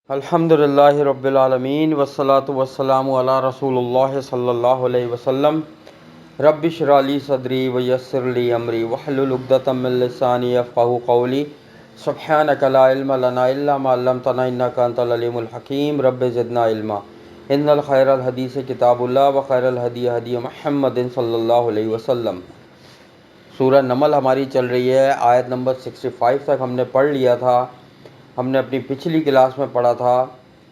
الحمدللہ رب العالمین والصلاة والسلام علی رسول اللہ صلی اللہ علیہ وسلم۔ رب اشرح لی صدری ویسر لی امری واحلل عقدۃ من لسانی یفقہوا قولی۔ سبحانک لا علم لنا الا ما علمتنا انک انت العلیم الحکیم۔ رب زدنا علما۔ ان الخیر الحدیث کتاب اللہ وخیر الہدی ہدی محمد صلی اللہ علیہ وسلم۔ سورہ نمل ہماری چل رہی ہے، آیت نمبر 65 تک ہم نے پڑھ لیا تھا۔ ہم نے اپنی پچھلی کلاس میں پڑھا تھا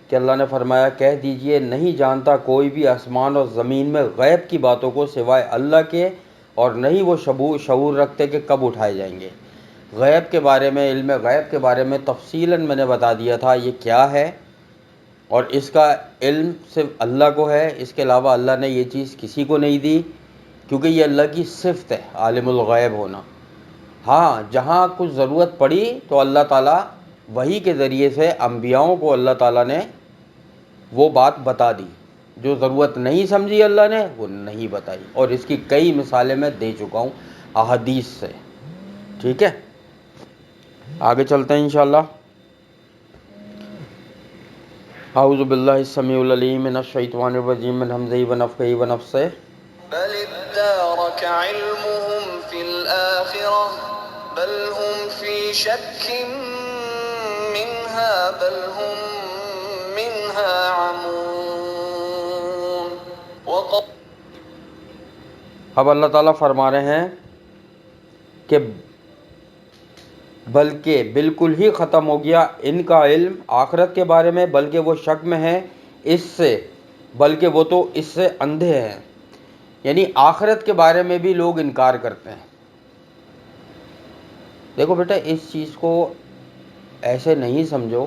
کہ اللہ نے فرمایا کہہ دیجئے نہیں جانتا کوئی بھی آسمان اور زمین میں غیب کی باتوں کو سوائے اللہ کے، اور نہیں وہ شعور رکھتے کہ کب اٹھائے جائیں گے۔ غیب کے بارے میں، علم غیب کے بارے میں تفصیلاً میں نے بتا دیا تھا یہ کیا ہے، اور اس کا علم صرف اللہ کو ہے، اس کے علاوہ اللہ نے یہ چیز کسی کو نہیں دی، کیونکہ یہ اللہ کی صفت ہے عالم الغیب ہونا۔ ہاں جہاں کچھ ضرورت پڑی تو اللہ تعالیٰ وحی کے ذریعے سے انبیاؤں کو اللہ تعالیٰ نے وہ بات بتا دی، جو ضرورت نہیں سمجھی اللہ نے وہ نہیں بتائی، اور اس کی کئی مثالیں میں دے چکا ہوں احادیث سے۔ ٹھیک ہے، آگے چلتے ہیں انشاءاللہ۔ اعوذ باللہ السمیع العلیم من الشیطان الرجیم من ہمزہ ونفخہ ونفثہ۔ بل ادارك علمهم في الآخرة بل هم في شك منها بل هم منها عمون اب اللہ تعالیٰ فرما رہے ہیں کہ بلکہ بالکل ہی ختم ہو گیا ان کا علم آخرت کے بارے میں، بلکہ وہ شک میں ہیں اس سے، بلکہ وہ تو اس سے اندھے ہیں۔ یعنی آخرت کے بارے میں بھی لوگ انکار کرتے ہیں۔ دیکھو بیٹا، اس چیز کو ایسے نہیں سمجھو،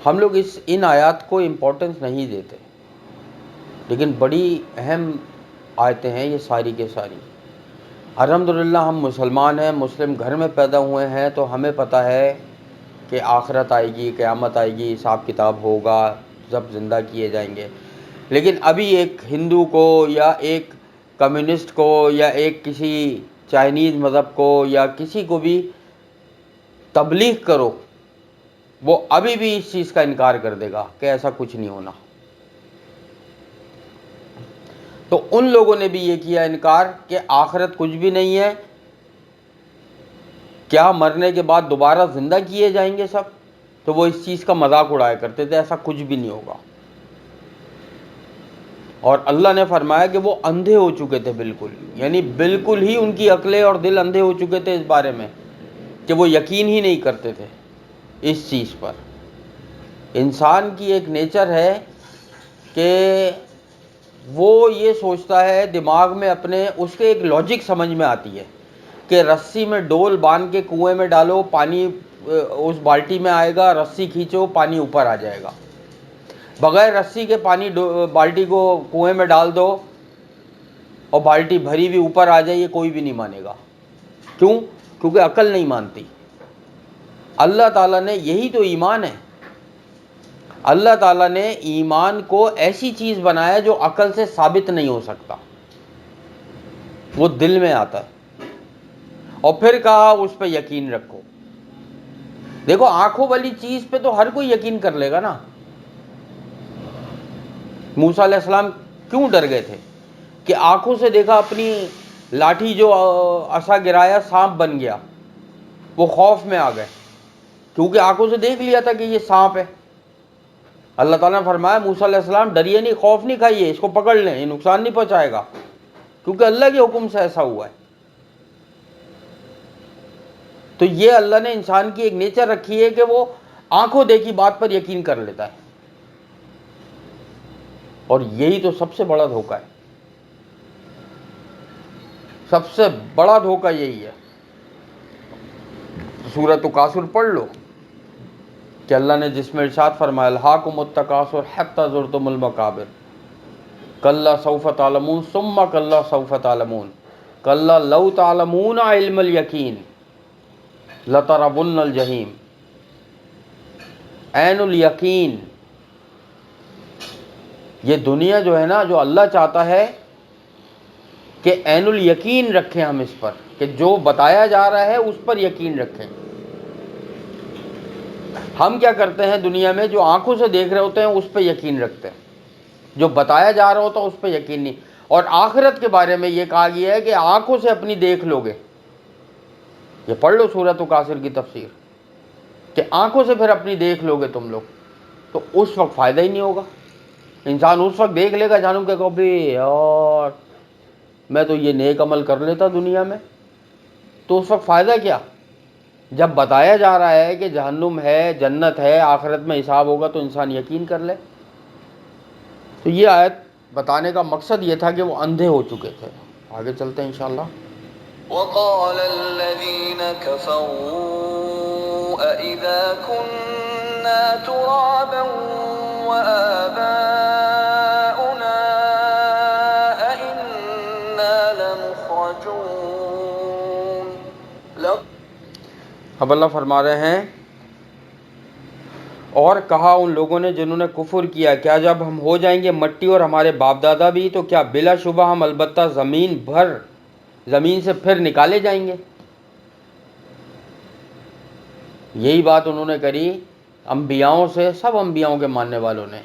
ہم لوگ ان آیات کو امپورٹنس نہیں دیتے، لیکن بڑی اہم آیتیں ہیں یہ ساری کے ساری۔ الحمدللہ ہم مسلمان ہیں، مسلم گھر میں پیدا ہوئے ہیں، تو ہمیں پتہ ہے کہ آخرت آئے گی، قیامت آئے گی، حساب کتاب ہوگا، سب زندہ کیے جائیں گے۔ لیکن ابھی ایک ہندو کو یا ایک کمیونسٹ کو یا ایک کسی چائنیز مذہب کو یا کسی کو بھی تبلیغ کرو، وہ ابھی بھی اس چیز کا انکار کر دے گا کہ ایسا کچھ نہیں ہونا۔ تو ان لوگوں نے بھی یہ کیا انکار کہ آخرت کچھ بھی نہیں ہے، کیا مرنے کے بعد دوبارہ زندہ کیے جائیں گے سب؟ تو وہ اس چیز کا مذاق اڑایا کرتے تھے، ایسا کچھ بھی نہیں ہوگا۔ اور اللہ نے فرمایا کہ وہ اندھے ہو چکے تھے بالکل، یعنی بالکل ہی ان کی عقلیں اور دل اندھے ہو چکے تھے اس بارے میں کہ وہ یقین ہی نہیں کرتے تھے اس چیز پر۔ انسان کی ایک نیچر ہے کہ وہ یہ سوچتا ہے دماغ میں اپنے، اس کے ایک لاجک سمجھ میں آتی ہے کہ رسی میں ڈول باندھ کے کنویں میں ڈالو، پانی اس بالٹی میں آئے گا، رسی کھینچو پانی اوپر آ جائے گا۔ بغیر رسی کے پانی بالٹی کو کنویں میں ڈال دو اور بالٹی بھری بھی اوپر آ جائے، یہ کوئی بھی نہیں مانے گا۔ کیوں؟ کیونکہ عقل نہیں مانتی۔ اللہ تعالیٰ نے، یہی تو ایمان ہے، اللہ تعالیٰ نے ایمان کو ایسی چیز بنایا جو عقل سے ثابت نہیں ہو سکتا، وہ دل میں آتا ہے، اور پھر کہا اس پہ یقین رکھو۔ دیکھو آنکھوں والی چیز پہ تو ہر کوئی یقین کر لے گا نا۔ موسیٰ علیہ السلام کیوں ڈر گئے تھے کہ آنکھوں سے دیکھا، اپنی لاٹھی جو عصا گرایا سانپ بن گیا، وہ خوف میں آ گئے کیونکہ آنکھوں سے دیکھ لیا تھا کہ یہ سانپ ہے۔ اللہ تعالیٰ نے فرمایا موسیٰ علیہ السلام ڈریے نہیں، خوف نہیں کھائیے، اس کو پکڑ لیں، یہ نقصان نہیں پہنچائے گا، کیونکہ اللہ کے حکم سے ایسا ہوا ہے۔ تو یہ اللہ نے انسان کی ایک نیچر رکھی ہے کہ وہ آنکھوں دیکھی بات پر یقین کر لیتا ہے، اور یہی تو سب سے بڑا دھوکہ ہے، سب سے بڑا دھوکہ یہی ہے۔ سورۃ تکاثر پڑھ لو کہ اللہ نے جس میں ارشاد فرمایا الہاکم التکاثر حتی زرتم المقابر کلا سوف تعلمون ثم کلا سوف تعلمون کلا لو تعلمون علم الیقین لترون الجحیم۔ عین الیقین، یہ دنیا جو ہے نا، جو اللہ چاہتا ہے کہ عین الیقین رکھیں ہم اس پر، کہ جو بتایا جا رہا ہے اس پر یقین رکھیں۔ ہم کیا کرتے ہیں دنیا میں، جو آنکھوں سے دیکھ رہے ہوتے ہیں اس پہ یقین رکھتے ہیں، جو بتایا جا رہا ہوتا ہے اس پہ یقین نہیں۔ اور آخرت کے بارے میں یہ کہا گیا ہے کہ آنکھوں سے اپنی دیکھ لو گے، یہ پڑھ لو سورۃ کافر کی تفسیر، کہ آنکھوں سے پھر اپنی دیکھ لو گے تم لوگ، تو اس وقت فائدہ ہی نہیں ہوگا۔ انسان اس وقت دیکھ لے گا جانوں کہ کبھی یار میں تو یہ نیک عمل کر لیتا دنیا میں، تو اس وقت فائدہ کیا؟ جب بتایا جا رہا ہے کہ جہنم ہے، جنت ہے، آخرت میں حساب ہوگا، تو انسان یقین کر لے۔ تو یہ آیت بتانے کا مقصد یہ تھا کہ وہ اندھے ہو چکے تھے۔ آگے چلتے ہیں انشاءاللہ۔ وقال الذين كفروا أإذا كنا ترابا وآباؤنا أإنا لمخرجون اب اللہ فرما رہے ہیں، اور کہا ان لوگوں نے جنہوں نے کفر کیا، کیا جب ہم ہو جائیں گے مٹی اور ہمارے باپ دادا بھی، تو کیا بلا شبہ ہم البتہ زمین سے پھر نکالے جائیں گے۔ یہی بات انہوں نے کری انبیاؤں سے، سب انبیاؤں کے ماننے والوں نے،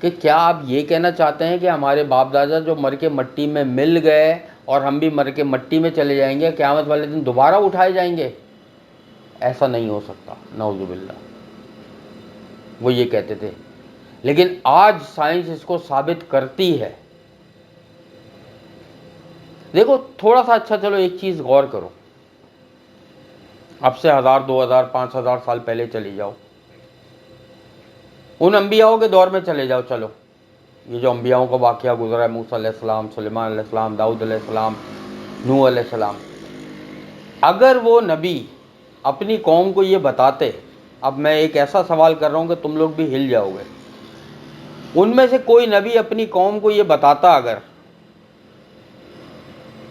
کہ کیا آپ یہ کہنا چاہتے ہیں کہ ہمارے باپ دادا جو مر کے مٹی میں مل گئے اور ہم بھی مر کے مٹی میں چلے جائیں گے، قیامت والے دن دوبارہ اٹھائے جائیں گے؟ ایسا نہیں ہو سکتا، نعوذ باللہ۔ وہ یہ کہتے تھے، لیکن آج سائنس اس کو ثابت کرتی ہے۔ دیکھو تھوڑا سا، اچھا چلو ایک چیز غور کرو، اب سے 1000 2000 5000 سال پہلے چلی جاؤ، ان انبیاؤں کے دور میں چلے جاؤ، چلو یہ جو انبیاؤں کا واقعہ گزرا ہے، موسیٰ علیہ السلام، سلیمان علیہ السلام، داؤد علیہ السلام، نوح علیہ السلام، اگر وہ نبی اپنی قوم کو یہ بتاتے، اب میں ایک ایسا سوال کر رہا ہوں کہ تم لوگ بھی ہل جاؤ گے، ان میں سے کوئی نبی اپنی قوم کو یہ بتاتا اگر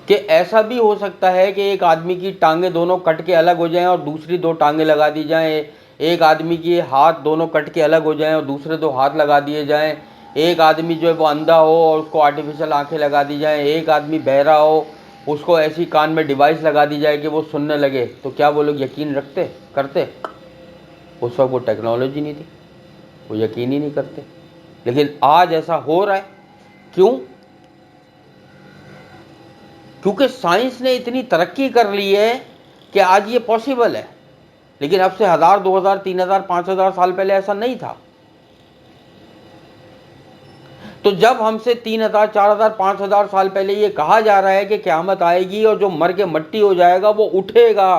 کہ ایسا بھی ہو سکتا ہے کہ ایک آدمی کی ٹانگیں دونوں کٹ کے الگ ہو جائیں اور دوسری 2 ٹانگیں لگا دی جائیں، ایک آدمی کی ہاتھ دونوں کٹ کے الگ ہو جائیں اور دوسرے 2 ہاتھ لگا دیے جائیں، ایک آدمی جو ہے وہ اندھا ہو اور اس کو آرٹیفیشل آنکھیں لگا دی جائیں، ایک آدمی بہرا ہو اس کو ایسی کان میں ڈیوائس لگا دی جائے کہ وہ سننے لگے، تو کیا وہ لوگ یقین کرتے؟ اس وقت وہ ٹیکنالوجی نہیں تھی، وہ یقین ہی نہیں کرتے۔ لیکن آج ایسا ہو رہا ہے، کیوں؟ کیونکہ سائنس نے اتنی ترقی کر لی ہے کہ آج یہ پاسبل ہے، لیکن اب سے 1000 2000 3000 5000 سال پہلے ایسا نہیں تھا۔ تو جب ہم سے 3000 4000 5000 سال پہلے یہ کہا جا رہا ہے کہ قیامت آئے گی اور جو مر کے مٹی ہو جائے گا وہ اٹھے گا،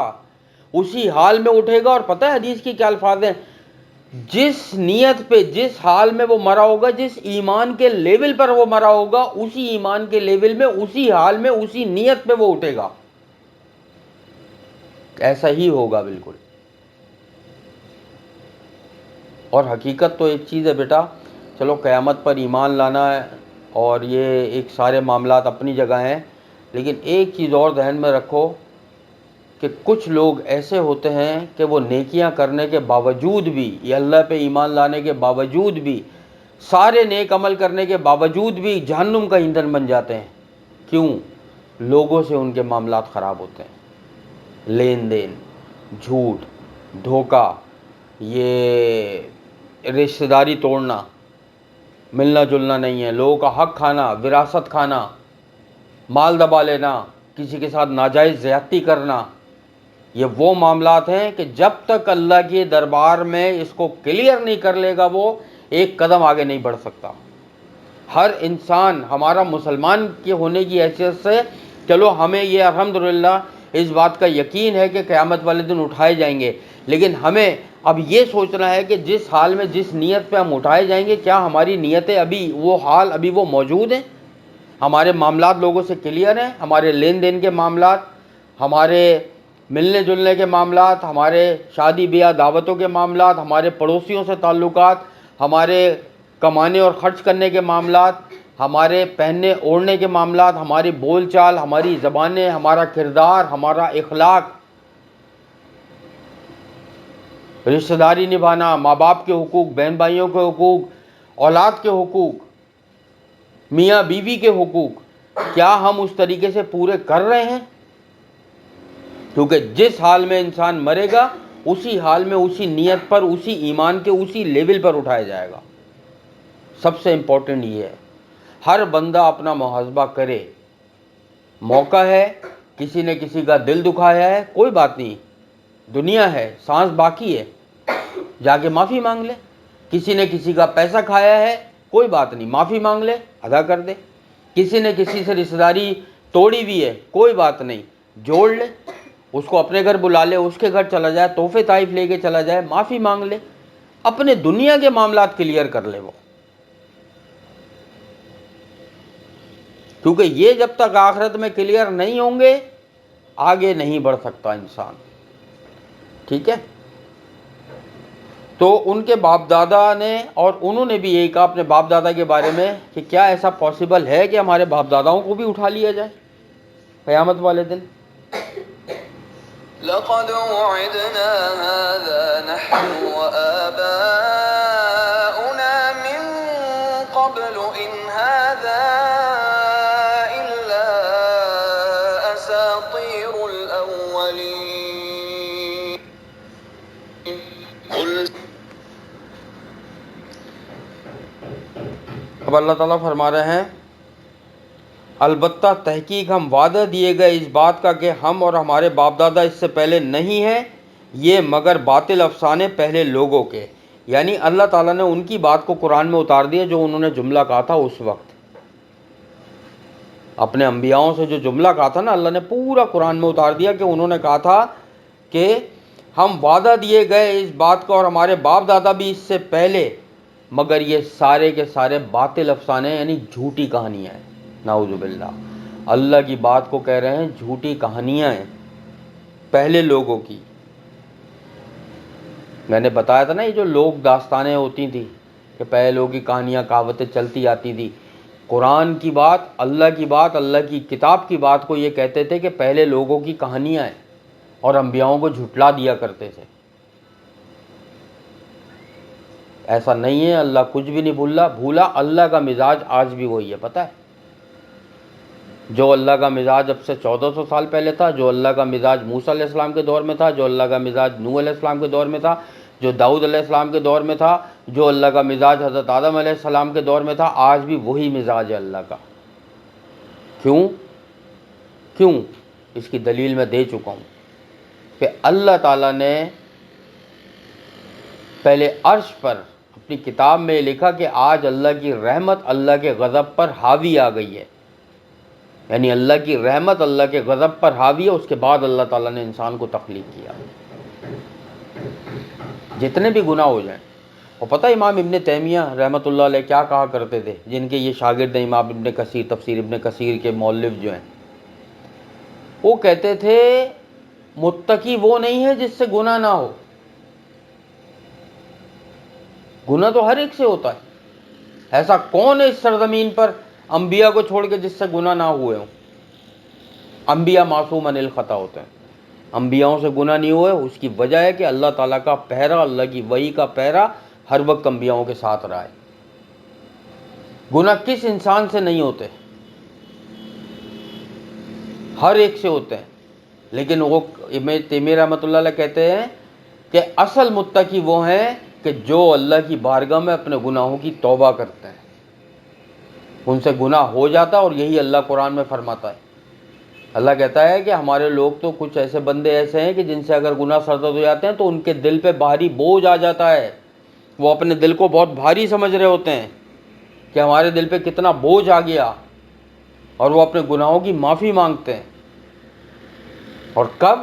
اسی حال میں اٹھے گا، اور پتہ ہے حدیث کی کیا الفاظ ہیں؟ جس نیت پہ، جس حال میں وہ مرا ہوگا، جس ایمان کے لیول پر وہ مرا ہوگا، اسی ایمان کے لیول میں، اسی حال میں، اسی نیت پہ وہ اٹھے گا۔ ایسا ہی ہوگا بالکل۔ اور حقیقت تو ایک چیز ہے بیٹا، چلو قیامت پر ایمان لانا ہے اور یہ ایک سارے معاملات اپنی جگہ ہیں، لیکن ایک چیز اور ذہن میں رکھو کہ کچھ لوگ ایسے ہوتے ہیں کہ وہ نیکیاں کرنے کے باوجود بھی، یہ اللہ پہ ایمان لانے کے باوجود بھی، سارے نیک عمل کرنے کے باوجود بھی جہنم کا ایندھن بن جاتے ہیں۔ کیوں؟ لوگوں سے ان کے معاملات خراب ہوتے ہیں، لین دین، جھوٹ، دھوکہ، یہ رشتہ داری توڑنا، ملنا جلنا نہیں ہے، لوگوں کا حق کھانا، وراثت کھانا، مال دبا لینا، کسی کے ساتھ ناجائز زیادتی کرنا، یہ وہ معاملات ہیں کہ جب تک اللہ کے دربار میں اس کو کلیئر نہیں کر لے گا وہ ایک قدم آگے نہیں بڑھ سکتا۔ ہر انسان، ہمارا مسلمان کے ہونے کی حیثیت سے چلو ہمیں یہ الحمدللہ اس بات کا یقین ہے کہ قیامت والے دن اٹھائے جائیں گے، لیکن ہمیں اب یہ سوچنا ہے کہ جس حال میں، جس نیت پہ ہم اٹھائے جائیں گے، کیا ہماری نیتیں ابھی وہ حال ابھی وہ موجود ہیں؟ ہمارے معاملات لوگوں سے کلیئر ہیں؟ ہمارے لین دین کے معاملات، ہمارے ملنے جلنے کے معاملات، ہمارے شادی بیاہ دعوتوں کے معاملات، ہمارے پڑوسیوں سے تعلقات، ہمارے کمانے اور خرچ کرنے کے معاملات، ہمارے پہننے اوڑھنے کے معاملات، ہماری بول چال، ہماری زبانیں، ہمارا کردار، ہمارا اخلاق، رشتہ داری نبھانا، ماں باپ کے حقوق، بہن بھائیوں کے حقوق، اولاد کے حقوق، میاں بیوی کے حقوق، کیا ہم اس طریقے سے پورے کر رہے ہیں؟ کیونکہ جس حال میں انسان مرے گا اسی حال میں، اسی نیت پر، اسی ایمان کے اسی لیول پر اٹھایا جائے گا۔ سب سے امپورٹنٹ یہ ہے، ہر بندہ اپنا محاسبہ کرے۔ موقع ہے، کسی نے کسی کا دل دکھایا ہے، کوئی بات نہیں، دنیا ہے، سانس باقی ہے، جا کے معافی مانگ لے۔ کسی نے کسی کا پیسہ کھایا ہے، کوئی بات نہیں، معافی مانگ لے، ادا کر دے۔ کسی نے کسی سے رشتہ داری توڑی بھی ہے، کوئی بات نہیں، جوڑ لے، اس کو اپنے گھر بلا لے، اس کے گھر چلا جائے، تحفے طائف لے کے چلا جائے، معافی مانگ لے، اپنے دنیا کے معاملات کلیئر کر لے وہ، کیونکہ یہ جب تک آخرت میں کلیئر نہیں ہوں گے آگے نہیں بڑھ سکتا انسان۔ ٹھیک ہے، تو ان کے باپ دادا نے، اور انہوں نے بھی یہی کہا اپنے باپ دادا کے بارے میں کہ کیا ایسا پاسبل ہے کہ ہمارے باپ داداؤں کو بھی اٹھا لیا جائے قیامت والے دن؟ لقد وعدنا هذا نحن وآباؤنا من قبل إن هذا إلا أساطير الأولين قل اب اللہ تعالیٰ فرما رہے ہیں البتہ تحقیق ہم وعدہ دیے گئے اس بات کا کہ ہم اور ہمارے باپ دادا اس سے پہلے نہیں ہیں یہ مگر باطل افسانے پہلے لوگوں کے، یعنی اللہ تعالیٰ نے ان کی بات کو قرآن میں اتار دیا جو انہوں نے جملہ کہا تھا اس وقت، اپنے انبیاؤں سے جو جملہ کہا تھا نا، اللہ نے پورا قرآن میں اتار دیا کہ انہوں نے کہا تھا کہ ہم وعدہ دیے گئے اس بات کا اور ہمارے باپ دادا بھی اس سے پہلے، مگر یہ سارے کے سارے باطل افسانے یعنی جھوٹی کہانیاں ہیں۔ نعوذ باللہ، اللہ کی بات کو کہہ رہے ہیں جھوٹی کہانیاں ہیں پہلے لوگوں کی۔ میں نے بتایا تھا نا یہ جو لوگ داستانیں ہوتی تھیں کہ پہلے لوگوں کی کہانیاں کہاوتیں چلتی آتی تھی، قرآن کی بات، اللہ کی بات، اللہ کی کتاب کی بات کو یہ کہتے تھے کہ پہلے لوگوں کی کہانیاں ہیں، اور انبیاؤں کو جھٹلا دیا کرتے تھے۔ ایسا نہیں ہے، اللہ کچھ بھی نہیں بھولا، اللہ کا مزاج آج بھی وہی ہے، پتہ ہے؟ جو اللہ کا مزاج اب سے 1400 سال پہلے تھا، جو اللہ کا مزاج موسیٰ علیہ السلام کے دور میں تھا، جو اللہ کا مزاج نوح علیہ السلام کے دور میں تھا، جو داؤد علیہ السلام کے دور میں تھا، جو اللہ کا مزاج حضرت آدم علیہ السلام کے دور میں تھا، آج بھی وہی مزاج ہے اللہ کا۔ کیوں؟ اس کی دلیل میں دے چکا ہوں کہ اللہ تعالیٰ نے پہلے عرش پر اپنی کتاب میں لکھا کہ آج اللہ کی رحمت اللہ کے غضب پر حاوی آ گئی ہے، یعنی اللہ کی رحمت اللہ کے غضب پر حاوی ہے۔ اس کے بعد اللہ تعالیٰ نے انسان کو تخلیق کیا، جتنے بھی گناہ ہو جائیں۔ اور پتہ امام ابن تیمیہ رحمۃ اللہ علیہ کیا کہا کرتے تھے، جن کے یہ شاگرد ہیں امام ابن کثیر، تفسیر ابن کثیر کے مؤلف جو ہیں، وہ کہتے تھے متقی وہ نہیں ہے جس سے گناہ نہ ہو، گناہ تو ہر ایک سے ہوتا ہے، ایسا کون ہے اس سرزمین پر انبیاء کو چھوڑ کے جس سے گناہ نہ ہوئے ہوں؟ انبیاء معصوم عن الخطا ہوتے ہیں، انبیاؤں سے گناہ نہیں ہوئے، اس کی وجہ ہے کہ اللہ تعالیٰ کا پہرا، اللہ کی وحی کا پہرا ہر وقت انبیاؤں کے ساتھ رہا ہے۔ گناہ کس انسان سے نہیں ہوتے؟ ہر ایک سے ہوتے ہیں، لیکن وہ ابن تیمیہ رحمۃ اللہ علیہ کہتے ہیں کہ اصل متقی وہ ہیں کہ جو اللہ کی بارگاہ میں اپنے گناہوں کی توبہ کرتے ہیں، ان سے گناہ ہو جاتا ہے، اور یہی اللہ قرآن میں فرماتا ہے۔ اللہ کہتا ہے کہ ہمارے لوگ تو کچھ ایسے بندے ایسے ہیں کہ جن سے اگر گناہ سرزد ہو جاتے ہیں تو ان کے دل پہ بھاری بوجھ آ جاتا ہے، وہ اپنے دل کو بہت بھاری سمجھ رہے ہوتے ہیں کہ ہمارے دل پہ کتنا بوجھ آ گیا، اور وہ اپنے گناہوں کی معافی مانگتے ہیں۔ اور کب؟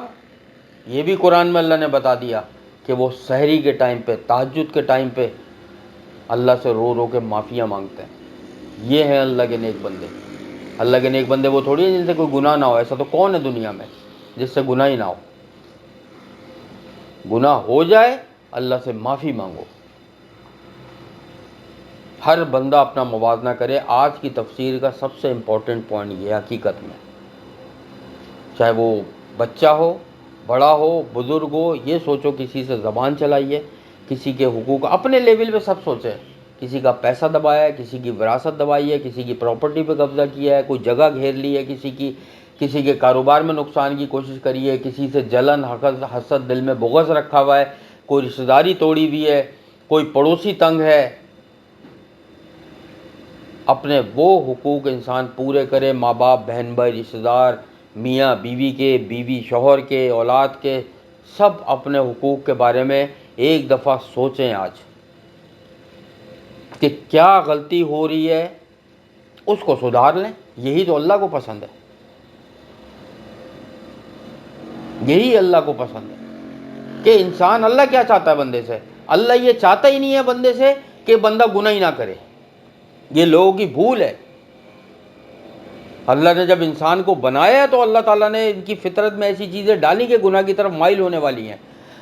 یہ بھی قرآن میں اللہ نے بتا دیا کہ وہ سحری کے ٹائم پہ، تہجد کے ٹائم پہ اللہ سے رو رو کے معافیاں مانگتے ہیں۔ یہ ہیں اللہ کے نیک بندے۔ اللہ کے نیک بندے وہ تھوڑی ہیں جن سے کوئی گناہ نہ ہو، ایسا تو کون ہے دنیا میں جس سے گناہ ہی نہ ہو؟ گناہ ہو جائے اللہ سے معافی مانگو۔ ہر بندہ اپنا موازنہ کرے۔ آج کی تفسیر کا سب سے امپورٹنٹ پوائنٹ یہ ہے حقیقت میں، چاہے وہ بچہ ہو، بڑا ہو، بزرگ ہو، یہ سوچو کسی سے زبان چلائیے، کسی کے حقوق اپنے لیول پہ سب سوچے، کسی کا پیسہ دبایا ہے، کسی کی وراثت دبائی ہے، کسی کی پراپرٹی پہ قبضہ کیا ہے، کوئی جگہ گھیر لی ہے کسی کی، کسی کے کاروبار میں نقصان کی کوشش کری ہے، کسی سے جلن حسد دل میں بغض رکھا ہوا ہے، کوئی رشتہ داری توڑی ہوئی ہے، کوئی پڑوسی تنگ ہے، اپنے وہ حقوق انسان پورے کرے، ماں باپ، بہن بھائی، رشتہ دار، میاں بیوی کے، بیوی شوہر کے، اولاد کے، سب اپنے حقوق کے بارے میں ایک دفعہ سوچیں آج کہ کیا غلطی ہو رہی ہے، اس کو سدھار لیں۔ یہی تو اللہ کو پسند ہے، یہی اللہ کو پسند ہے کہ انسان، اللہ کیا چاہتا ہے بندے سے؟ اللہ یہ چاہتا ہی نہیں ہے بندے سے کہ بندہ گناہ ہی نہ کرے، یہ لوگوں کی بھول ہے۔ اللہ نے جب انسان کو بنایا ہے تو اللہ تعالیٰ نے ان کی فطرت میں ایسی چیزیں ڈالی کہ گناہ کی طرف مائل ہونے والی ہیں۔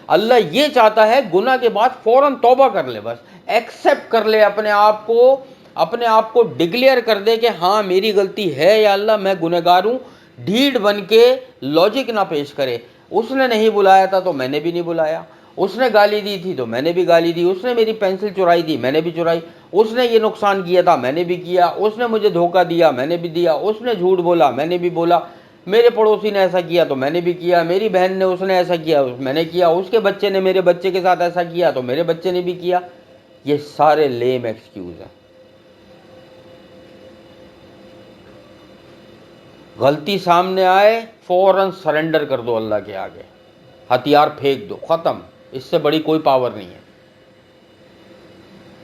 اللہ یہ چاہتا ہے گناہ کے بعد فوراً توبہ کر لے، بس ایکسیپٹ کر لے اپنے آپ کو ڈکلیئر کر دے کہ ہاں میری غلطی ہے یا اللہ میں گنہگار ہوں، ڈھیٹ بن کے لاجک نہ پیش کرے۔ اس نے نہیں بلایا تھا تو میں نے بھی نہیں بلایا، اس نے گالی دی تھی تو میں نے بھی گالی دی، اس نے میری پینسل چرائی تھی میں نے بھی چرائی، اس نے یہ نقصان کیا تھا میں نے بھی کیا، اس نے مجھے دھوکہ دیا میں نے بھی دیا، اس نے جھوٹ بولا میں نے بھی بولا، میرے پڑوسی نے ایسا کیا تو میں نے بھی کیا، میری بہن نے اس نے ایسا کیا میں نے کیا، اس کے بچے نے میرے بچے کے ساتھ ایسا کیا تو میرے بچے نے بھی کیا۔ یہ سارے لیم ایکسکیوز ہیں۔ غلطی سامنے آئے فوراً سرنڈر کر دو اللہ کے آگے، ہتھیار پھینک دو، ختم، اس سے بڑی کوئی پاور نہیں ہے۔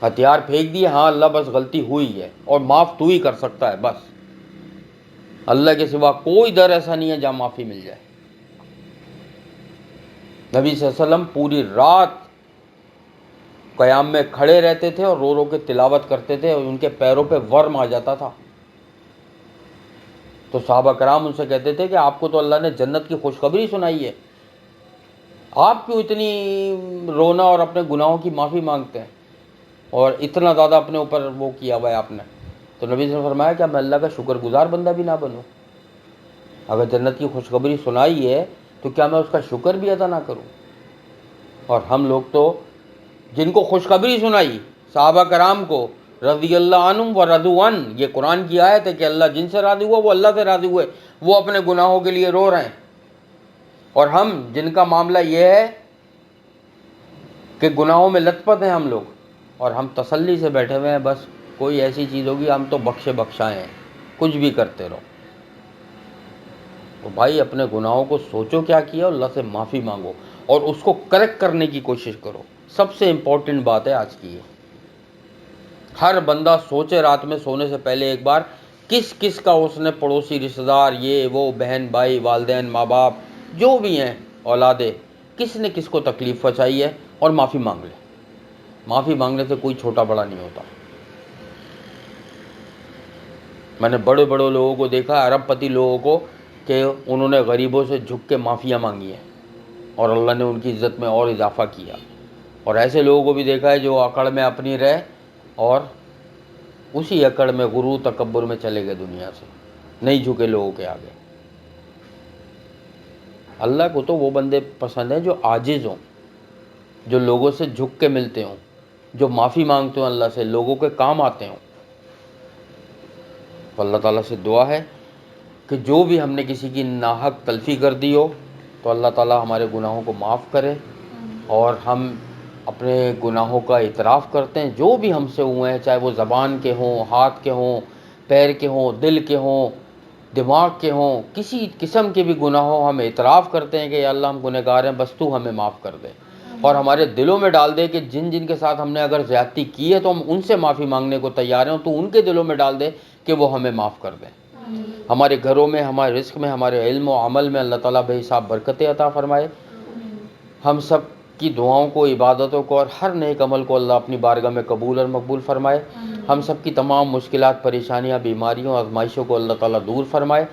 ہتھیار پھینک دیے، ہاں اللہ بس غلطی ہوئی ہے اور معاف تو ہی کر سکتا ہے، بس اللہ کے سوا کوئی در ایسا نہیں ہے جہاں معافی مل جائے۔ نبی صلی اللہ علیہ وسلم پوری رات قیام میں کھڑے رہتے تھے اور رو رو کے تلاوت کرتے تھے اور ان کے پیروں پہ ورم آ جاتا تھا، تو صحابہ کرام ان سے کہتے تھے کہ آپ کو تو اللہ نے جنت کی خوشخبری سنائی ہے، آپ کیوں اتنی رونا اور اپنے گناہوں کی معافی مانگتے ہیں اور اتنا زیادہ اپنے اوپر وہ کیا ہوا ہے آپ نے؟ تو نبی صلی اللہ علیہ وسلم نے فرمایا کہ میں اللہ کا شکر گزار بندہ بھی نہ بنوں؟ اگر جنت کی خوشخبری سنائی ہے تو کیا میں اس کا شکر بھی ادا نہ کروں؟ اور ہم لوگ تو جن کو خوشخبری سنائی صحابہ کرام کو رضی اللہ عنہم و رضوا عنہ، یہ قرآن کی آیت ہے کہ اللہ جن سے راضی ہوا وہ اللہ سے راضی ہوئے، وہ اپنے گناہوں کے لیے رو رہے ہیں، اور ہم جن کا معاملہ یہ ہے کہ گناہوں میں لت پت ہیں ہم لوگ، اور ہم تسلی سے بیٹھے ہوئے ہیں، بس کوئی ایسی چیز ہوگی ہم تو بخشے بخشائے ہیں، کچھ بھی کرتے رہو۔ تو بھائی اپنے گناہوں کو سوچو کیا کیا، اللہ سے معافی مانگو اور اس کو کریکٹ کرنے کی کوشش کرو۔ سب سے امپورٹنٹ بات ہے آج کی یہ، ہر بندہ سوچے رات میں سونے سے پہلے ایک بار کس کس کا اس نے پڑوسی، رشتہ دار، یہ وہ، بہن بھائی، والدین، ماں باپ جو بھی ہیں، اولادیں، کس نے کس کو تکلیف پہنچائی ہے، اور معافی مانگ لے۔ معافی مانگنے سے کوئی چھوٹا بڑا نہیں ہوتا۔ میں نے بڑے بڑے لوگوں کو دیکھا، ارب پتی لوگوں کو، کہ انہوں نے غریبوں سے جھک کے معافیاں مانگی ہیں اور اللہ نے ان کی عزت میں اور اضافہ کیا، اور ایسے لوگوں کو بھی دیکھا ہے جو اکڑ میں اپنی رہے اور اسی اکڑ میں غرور تکبر میں چلے گئے دنیا سے، نہیں جھکے لوگوں کے آگے۔ اللہ کو تو وہ بندے پسند ہیں جو عاجز ہوں، جو لوگوں سے جھک کے ملتے ہوں، جو معافی مانگتے ہوں اللہ سے، لوگوں کے کام آتے ہوں۔ تو اللہ تعالیٰ سے دعا ہے کہ جو بھی ہم نے کسی کی ناحق تلفی کر دی ہو تو اللہ تعالیٰ ہمارے گناہوں کو معاف کرے، اور ہم اپنے گناہوں کا اعتراف کرتے ہیں جو بھی ہم سے ہوئے ہیں، چاہے وہ زبان کے ہوں، ہاتھ کے ہوں، پیر کے ہوں، دل کے ہوں، دماغ کے ہوں، کسی قسم کے بھی گناہ ہوں، ہم اعتراف کرتے ہیں کہ یا اللہ ہم گنہگار ہیں، بس تو ہمیں معاف کر دے، اور ہمارے دلوں میں ڈال دے کہ جن جن کے ساتھ ہم نے اگر زیادتی کی ہے تو ہم ان سے معافی مانگنے کو تیار ہیں، تو ان کے دلوں میں ڈال دے کہ وہ ہمیں معاف کر دیں۔ ہمارے گھروں میں، ہمارے رزق میں، ہمارے علم و عمل میں اللہ تعالیٰ بے حساب برکتیں عطا فرمائے۔ ہم سب کی دعاؤں کو، عبادتوں کو اور ہر نیک عمل کو اللہ اپنی بارگاہ میں قبول اور مقبول فرمائے۔ ہم سب کی تمام مشکلات، پریشانیاں، بیماریوں، آزمائشوں کو اللہ تعالیٰ دور فرمائے۔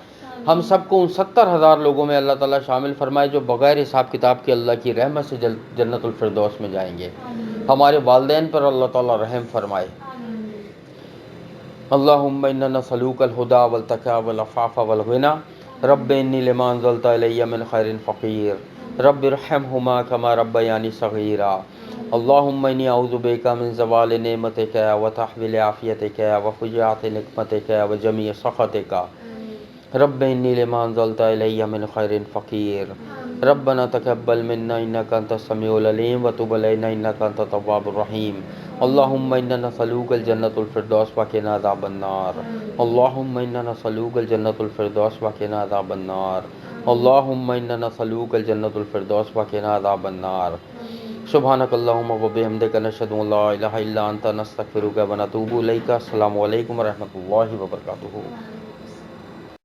ہم سب کو ان 70,000 لوگوں میں اللہ تعالیٰ شامل فرمائے جو بغیر حساب کتاب کے اللہ کی رحمت سے جنت الفردوس میں جائیں گے۔ ہمارے والدین پر اللہ تعالیٰ رحم فرمائے۔ اللہم انا نسألوک الہدی والتقی والعفاف والغنی، رب انی لما انزلت الی من خیر فقیر، رب ارحمہما کما ربیانی صغیرا۔ اللہم انی اعوذ بک من زوال نعمتک وتحویل عافیتک وفجاءۃ نقمتک وجمیع سخطک۔ رب انی لما انزلت الی من خیر فقیر ربنا تقبل منا انک انت السمیع العلیم وتب علینا انک انت التواب الرحیم اللهم انا نسألوک الجنة الفردوس وقنا عذاب النار اللهم انا نسألوک الجنة الفردوس وقنا عذاب النار اللهم انا نسألوک الجنة الفردوس وقنا عذاب النار سبحانک اللہم وبحمدک نشہد ان لا الہ الا انت نستغفرک ونتوب الیک۔ السلام علیکم ورحمۃ اللہ وبرکاتہ۔